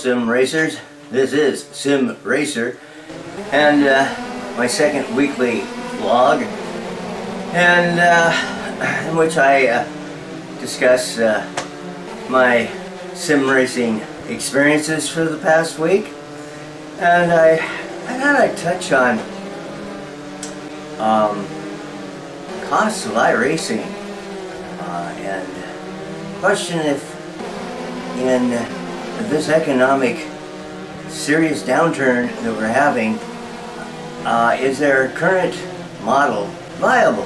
Sim Racers. This is Sim Racer, and my second weekly vlog, and in which I discuss my sim racing experiences for the past week, and I thought I'd touch on costs of iRacing, and question if in this economic serious downturn that we're having, is their current model viable?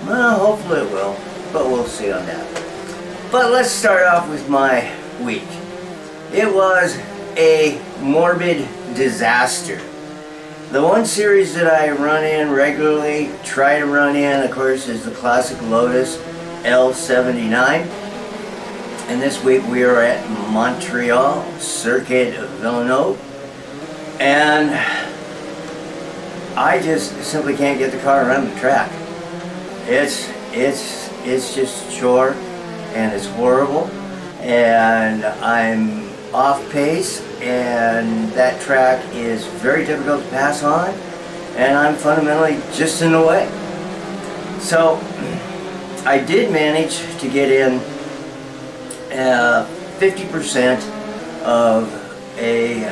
Well, hopefully it will, but we'll see on that. But let's start off with my week. It was a morbid disaster. The one series that I run in regularly, try to run in, of course, is the classic Lotus L79. And this week we are at Montreal, Circuit of Villeneuve. And I just simply can't get the car around the track. It's just a chore, and it's horrible. And I'm off pace, and that track is very difficult to pass on, and I'm fundamentally just in the way. So I did manage to get in 50% of a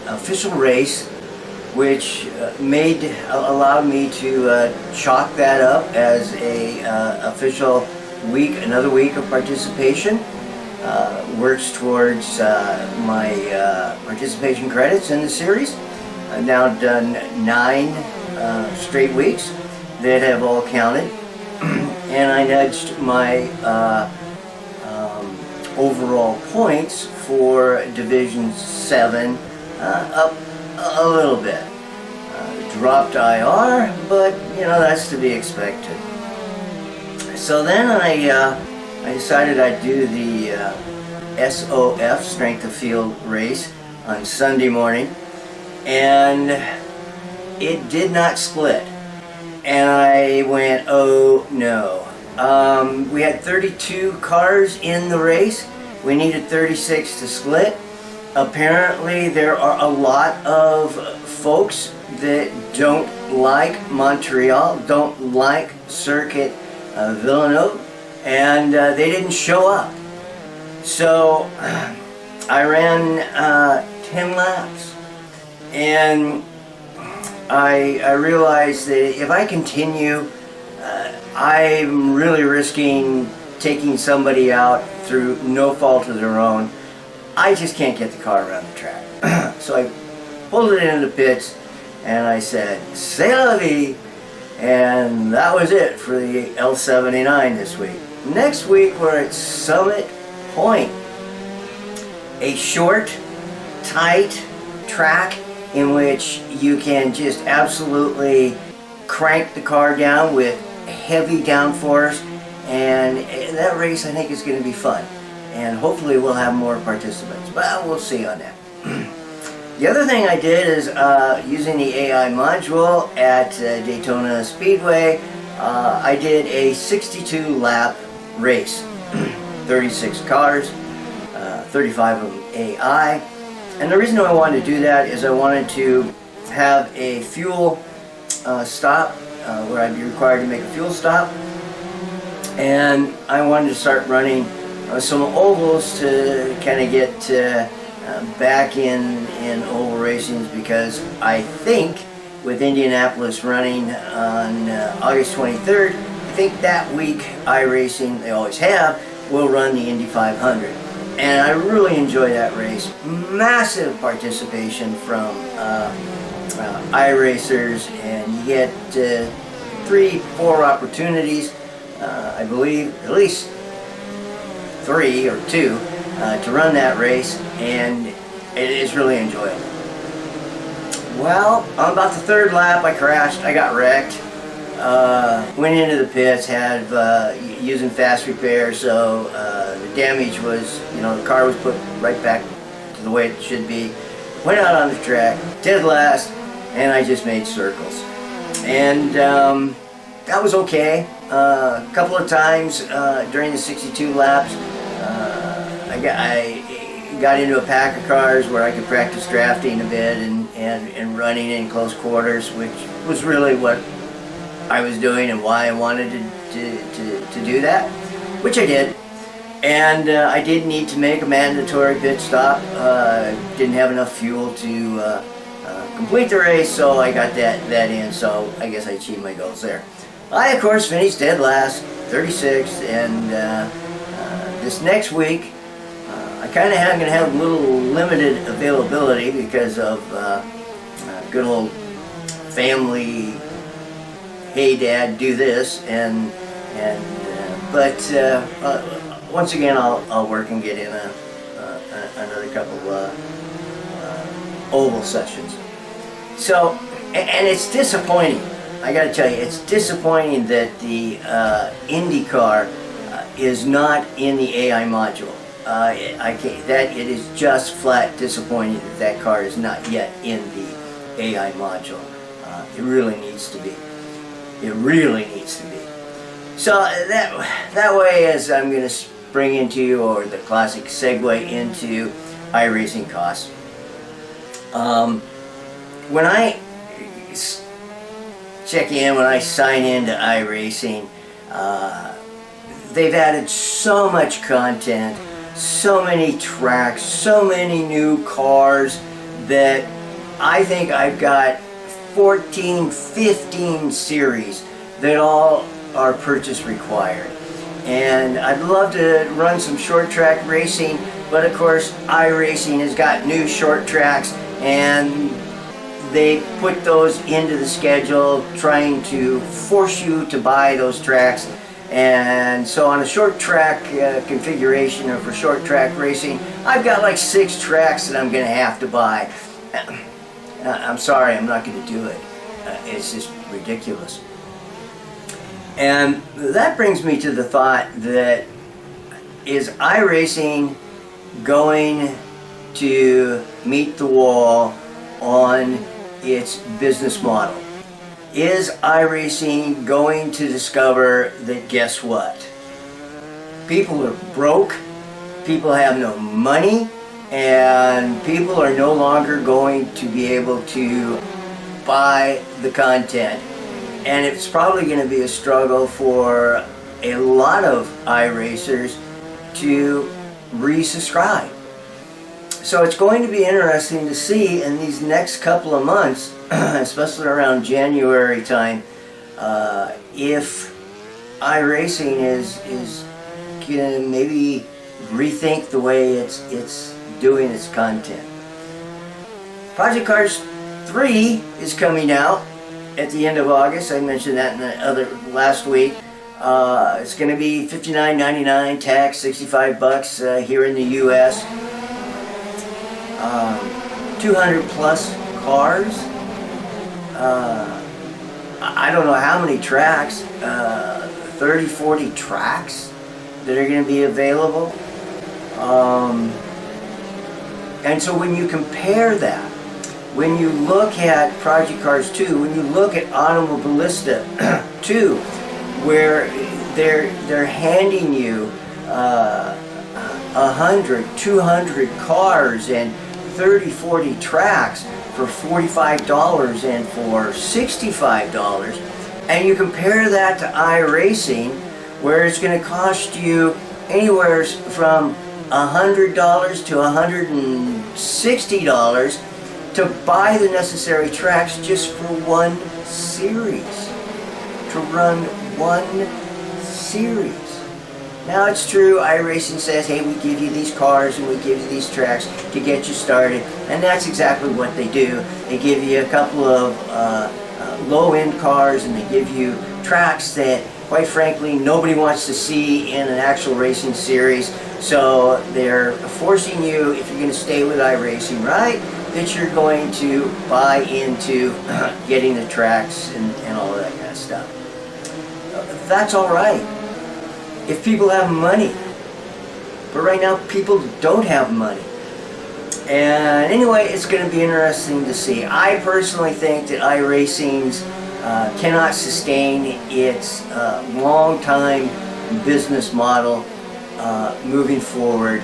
official race, which allowed me to chalk that up as a official week, another week of participation. Works towards my participation credits in the series. I've now done 9 straight weeks that have all counted, and I nudged my overall points for Division 7 up a little bit. Dropped IR, but you know, that's to be expected. So then I decided I'd do the SOF, Strength of Field race, on Sunday morning, and it did not split. And I went, oh no. We had 32 cars in the race. We needed 36 to split. Apparently there are a lot of folks that don't like Montreal, don't like Circuit Villeneuve, and they didn't show up. So I ran 10 laps, and I realized that if I continue, I'm really risking taking somebody out through no fault of their own. I just can't get the car around the track. So I pulled it into the pits, and I said, "C'est la vie," and that was it for the L79 this week. Next week we're at Summit Point, a short, tight track in which you can just absolutely crank the car down with heavy downforce, and that race I think is going to be fun, and hopefully we'll have more participants, but we'll see on that. The other thing I did is using the AI module at Daytona Speedway, I did a 62 lap race. 36 cars, 35 of them AI, and the reason I wanted to do that is I wanted to have a fuel stop, where I'd be required to make a fuel stop, and I wanted to start running some ovals to kind of get back in oval racings, because I think with Indianapolis running on August 23rd, I think that week iRacing, they always have, will run the Indy 500. And I really enjoy that race. Massive participation from iRacers, and you get 3-4 opportunities, I believe, at least 3 or 2, to run that race, and it is really enjoyable. Well, on about the 3rd lap I crashed, I got wrecked, went into the pits, had using fast repair, so the damage was, you know, the car was put right back to the way it should be. Went out on the track, dead last, and I just made circles. And that was okay. A couple of times during the 62 laps, I got into a pack of cars where I could practice drafting a bit and running in close quarters, which was really what I was doing and why I wanted to do that, which I did. And I did need to make a mandatory pit stop. Didn't have enough fuel to complete the race, so I got that in, so I guess I achieved my goals there. I, of course, finished dead last, 36th, and this next week, I kind of am going to have a little limited availability because of good old family, hey dad, do this, but once again, I'll work and get in another couple oval sessions. So, and it's disappointing. I got to tell you, it's disappointing that the IndyCar is not in the AI module. It is just flat disappointing that car is not yet in the AI module. It really needs to be. It really needs to be. So that way, as I'm going to spring into, or the classic segue into, iRacing costs. When I check in, when I sign into iRacing, they've added so much content, so many tracks, so many new cars, that I think I've got 14, 15 series that all are purchase required. And I'd love to run some short track racing, but of course iRacing has got new short tracks, and they put those into the schedule trying to force you to buy those tracks. And so on a short track configuration, or for short track racing, I've got like 6 tracks that I'm going to have to buy. I'm sorry, I'm not going to do it. It's just ridiculous. And that brings me to the thought that, is iRacing going to meet the wall on its business model? Is iRacing going to discover that, guess what? People are broke, people have no money, and people are no longer going to be able to buy the content. And it's probably going to be a struggle for a lot of iRacers to resubscribe. So it's going to be interesting to see in these next couple of months, especially around January time, if iRacing is going to maybe rethink the way it's doing its content. Project Cars 3 is coming out at the end of August. I mentioned that in the last week. It's going to be $59.99 tax, $65 here in the U.S. 200 plus cars. I don't know how many tracks, 30, 40 tracks that are going to be available. And so when you compare that, when you look at Project Cars 2, when you look at Automobilista 2, where they're handing you 100, 200 cars and 30, 40 tracks for $45 and for $65, and you compare that to iRacing, where it's going to cost you anywhere from $100 to $160 to buy the necessary tracks just for one series, to run one series. Now it's true, iRacing says, hey, we give you these cars and we give you these tracks to get you started, and that's exactly what they do. They give you a couple of low-end cars, and they give you tracks that, quite frankly, nobody wants to see in an actual racing series. So they're forcing you, if you're going to stay with iRacing, right, that you're going to buy into getting the tracks and all of that kind of stuff. That's all right if people have money. But right now, people don't have money. And anyway, it's going to be interesting to see. I personally think that iRacing's cannot sustain its long-time business model moving forward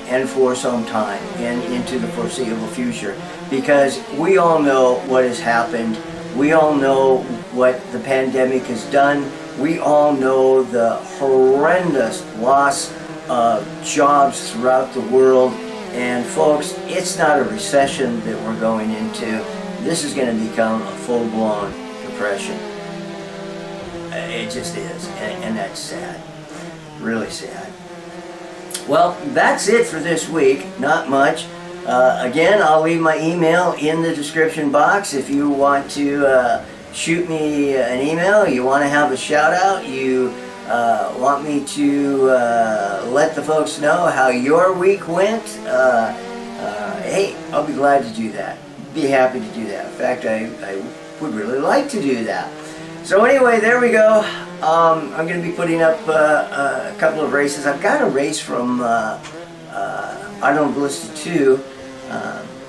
and for some time and into the foreseeable future, because we all know what has happened. We all know what the pandemic has done. We all know the horrendous loss of jobs throughout the world. And folks, it's not a recession that we're going into. This is going to become a full-blown depression. It just is, and that's sad. Really sad. Well, that's it for this week. Not much. Again, I'll leave my email in the description box if you want to shoot me an email, you want to have a shout out, you want me to let the folks know how your week went, hey, I'll be glad to do that. Be happy to do that. In fact, I would really like to do that. So anyway, there we go. I'm going to be putting up a couple of races. I've got a race from Arnold Ballista 2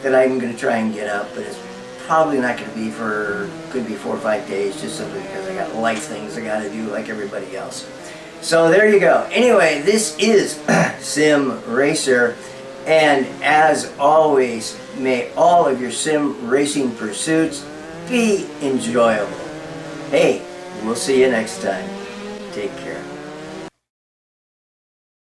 that I'm going to try and get up, but it's probably not going to be for, could be 4 or 5 days, just simply because I got life things I got to do like everybody else. So there you go. Anyway, this is Sim Racer, and as always, may all of your sim racing pursuits be enjoyable. Hey, we'll see you next time. Take care.